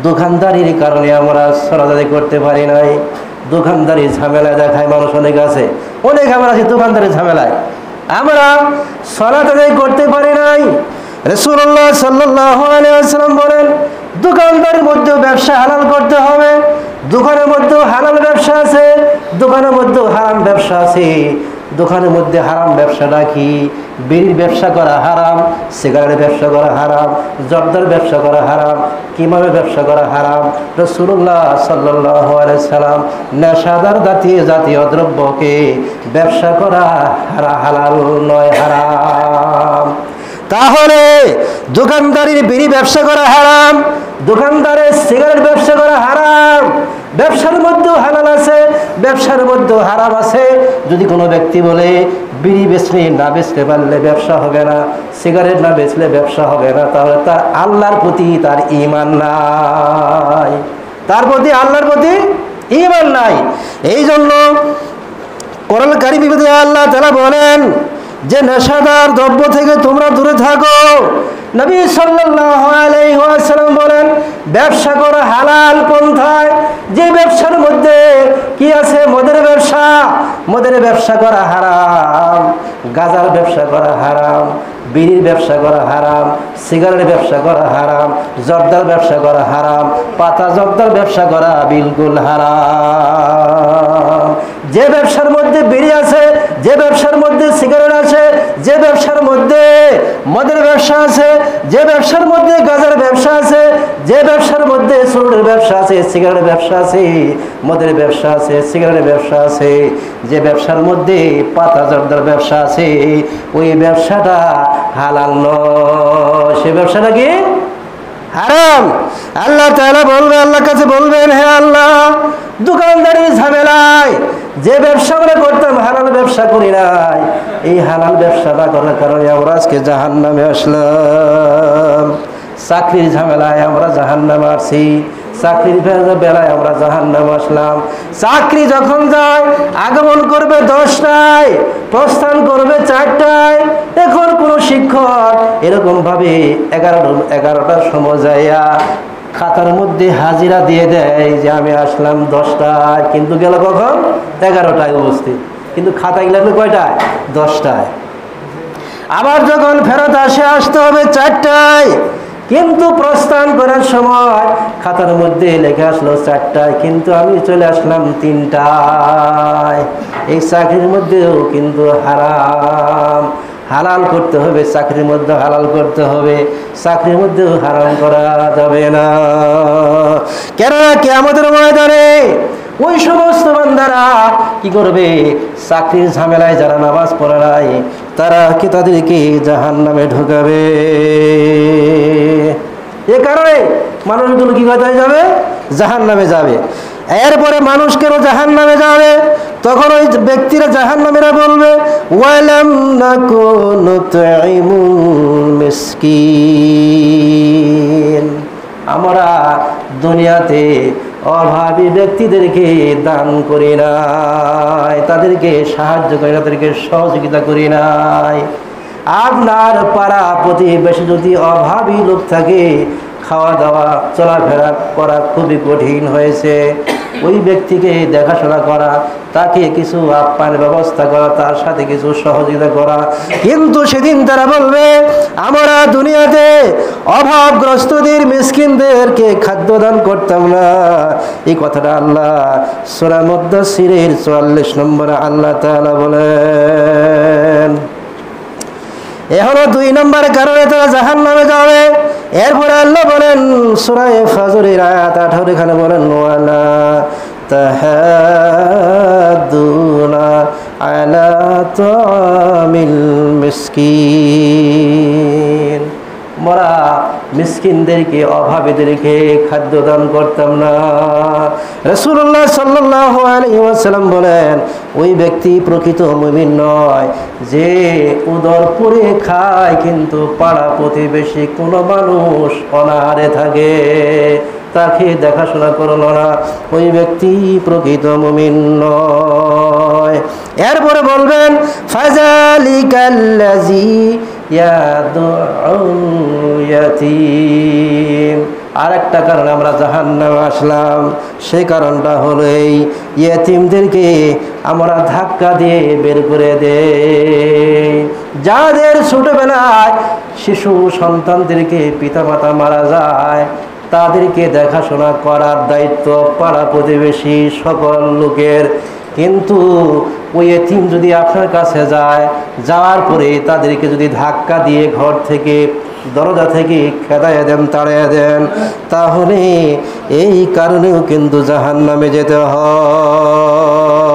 দোকানদারির কারণে আমরা সালাত আদায় করতে পারি নাই। দোকানদারি ঝামেলা দেখায় মানুষ অনেক আছে, অনেক আমরা আছি দোকানদারি ঝামেলায়, আমরা সালাত আদায় করতে পারি নাই। রাসূলুল্লাহ সাল্লাল্লাহু আলাইহি ওয়াসাল্লাম বলেন, দোকানদারের মধ্যে ব্যবসা হালাল করতে হবে। দোকানের মধ্যেও হালাল ব্যবসা আছে, দোকানের মধ্যেও হারাম ব্যবসা আছে। দোকানের মধ্যে হারাম ব্যবসাটা কি? বিড়ির ব্যবসা করা হারাম, সিগারেটের ব্যবসা করা হারাম, জর্দার ব্যবসা করা হারাম, কিভাবে ব্যবসা করা হারাম? রাসূলুল্লাহ সাল্লাল্লাহু আলাইহি সাল্লাম নেশাদার জাতীয় দ্রব্যকে ব্যবসা করা হালাল নয়, হারাম। তাহলে দোকানদারির বিড়ি ব্যবসা করা হারাম, দোকানদারের সিগারেট ব্যবসা করা হারাম। ব্যবসার মধ্যেও হালাল আছে, ব্যবসার মধ্যেও হারাম আছে। যদি কোনো ব্যক্তি বলে বিড়ি না বেচতে পারলে ব্যবসা হবে না, সিগারেট না বেচলে ব্যবসা হবে না, তাহলে তার আল্লাহর প্রতি তার ঈমান নাই, তার প্রতি আল্লাহর প্রতি ঈমান নাই। এই জন্য কোরআন কারীমে আল্লাহ তাআলা বলেন যে নেশাদার দ্রব্য থেকে তোমরা দূরে থাকো। নবী সাল্লাল্লাহু আলাইহি ওয়াসাল্লাম বলেন, ব্যবসা করা হালাল পন্থায়। যে ব্যবসার মধ্যে কি আছে? মদের ব্যবসা, মদের ব্যবসা করা হারাম, গাঁজার ব্যবসা করা হারাম, বিড়ির ব্যবসা করা হারাম, সিগারেটের ব্যবসা করা হারাম, জর্দার ব্যবসা করা হারাম, পাতা জর্দার ব্যবসা করা বিলকুল হারাম। যে ব্যবসার মধ্যে বিড়ি আছে, যে ব্যবসার মধ্যে সিগারেট আছে, যে ব্যবসার মধ্যে মদের ব্যবসা আছে, যে ব্যবসার মধ্যে গাঁজার ব্যবসা আছে, যে ব্যবসার মধ্যে চুরুটের ব্যবসা আছে, সিগারেটের ব্যবসা আছে, মদের ব্যবসা আছে, সিগারেটের ব্যবসা আছে, যে ব্যবসার মধ্যে পাতা জর্দার ব্যবসা আছে, ওই ব্যবসাটা হালাল নয়, সে ব্যবসাটা কি? হারাম। আল্লাহ তাআলা বলবে, আল্লাহর কাছে বলবেন, হে আল্লাহ, দোকানদারির ঝামেলায় যে ব্যবসা আমরা করতাম হালাল ব্যবসা করি নাই, এই হালাল ব্যবসাটা করার কারণে আমরা আজকে জাহান্নামে আসলাম। চাকরির ঝামেলায় আমরা জাহান্নামে আসছি, চাকরির বেলায় আমরা জাহান্নামে আসলাম। চাকরি যখন যায় আগমন করবে 10টায়, প্রস্থান করবে 4টায়। এখন কোনো শিক্ষক এরকম ভাবে 11টার সময় যাইয়া খাতার মধ্যে হাজিরা দিয়ে দেয় যে আমি আসলাম 10টায়, কিন্তু গেল কখন? 11টায় উপস্থিত, কিন্তু খাতা গেল কয়টায়? 10টায়। আবার যখন ফেরত আসতে হবে 4টায়, কিন্তু প্রস্থান করার সময় খাতার মধ্যে লেখা আসলো 4টায়, কিন্তু আমি চলে আসলাম 3টায়। এই চাকরির মধ্যেও কিন্তু হারাম, হালাল করতে হবে, চাকরির মধ্যে হালাল করতে হবে, চাকরির মধ্যেও হারাম করা যাবে না। কেননা কিয়ামতের ময়দানে ওই সমস্ত বান্দারা কি করবে? চাকরির ঝামেলায় যারা নামাজ পড়ে নাই তারা কি তাদেরকে জাহান্নামে ঢোকাবে। এ কারণে মানুষগুলো কি কোথায় যাবে? জাহান্নামে যাবে। এরপরে মানুষ কেন জাহান্নামে যাবে? তখন ওই ব্যক্তিরা জাহান্নামীরা বলবে, ওয়ালাম নাকুনু নুতঈমুল মিসকিন, আমরা দুনিয়াতে অভাবী ব্যক্তিদেরকে দান করি নাই, তাদেরকে সাহায্য করি না, তাদেরকে সহযোগিতা করি নাই। আপনার পাড়া প্রতিবেশী যদি অভাবী লোক থাকে, খাওয়া দাওয়া চলাফেরা করা খুবই কঠিন হয়েছে, ওই ব্যক্তিকে দেখাশোনা করা, তাকে কিছু আপ্যায়নের ব্যবস্থা করা, তার সাথে কিছু সহযোগিতা করা। কিন্তু সেদিন তারা বলবে, আমরা দুনিয়াতে অভাবগ্রস্তদের, মিসকিনদেরকে খাদ্য দান করতাম না। এই কথাটা আল্লাহ সূরা মুদ্দাসসিরের 44 নম্বরে আল্লাহ তাআলা বলেন। এ হলো 2 নম্বর কারণে তারা জাহান্নামে যাবে। এরপরে আল্লাহ বলেন সূরা ফাজরের আয়াত 18, এখানে বলেন, ওয়ালা তাহাদুনা আলা তামিল মিসকিন, মোরা মিসকিনদেরকে, অভাবীদেরকে খাদ্য দান করতাম না। রাসূলুল্লাহ সাল্লাল্লাহু আলাইহি ওয়াসাল্লাম বলেন, ওই ব্যক্তি প্রকৃত মুমিন নয় যে উদর পুরে খায় কিন্তু পাড়া প্রতিবেশী কোনো মানুষ অনাহারে থাকে, তাকে দেখাশোনা করলো না, ওই ব্যক্তি প্রকৃত মুমিন নয়। এরপরে বলবেন, ফাযালিকাল্লাযী ইয়াদুল ইয়াতীম, আর একটা কারণে আমরা জাহান্নামে আসলাম, সেই কারণটা হলো এই ইয়েতিমদেরকে আমরা ধাক্কা দিয়ে বের করে দেই। যাদের ছোটবেলায় শিশু সন্তানদেরকে পিতামাতা মারা যায়, তাদেরকে দেখাশোনা করার দায়িত্ব পাড়া প্রতিবেশী সকল লোকের। কিন্তু ওই এতিম যদি আপনার কাছে যায়, যাওয়ার পরে তাদেরকে যদি ধাক্কা দিয়ে ঘর থেকে দরজা থেকে খেদাইয়া দেন, তাড়িয়ে দেন, তাহলে এই কারণেও কিন্তু জাহান্নামে যেতে হয়।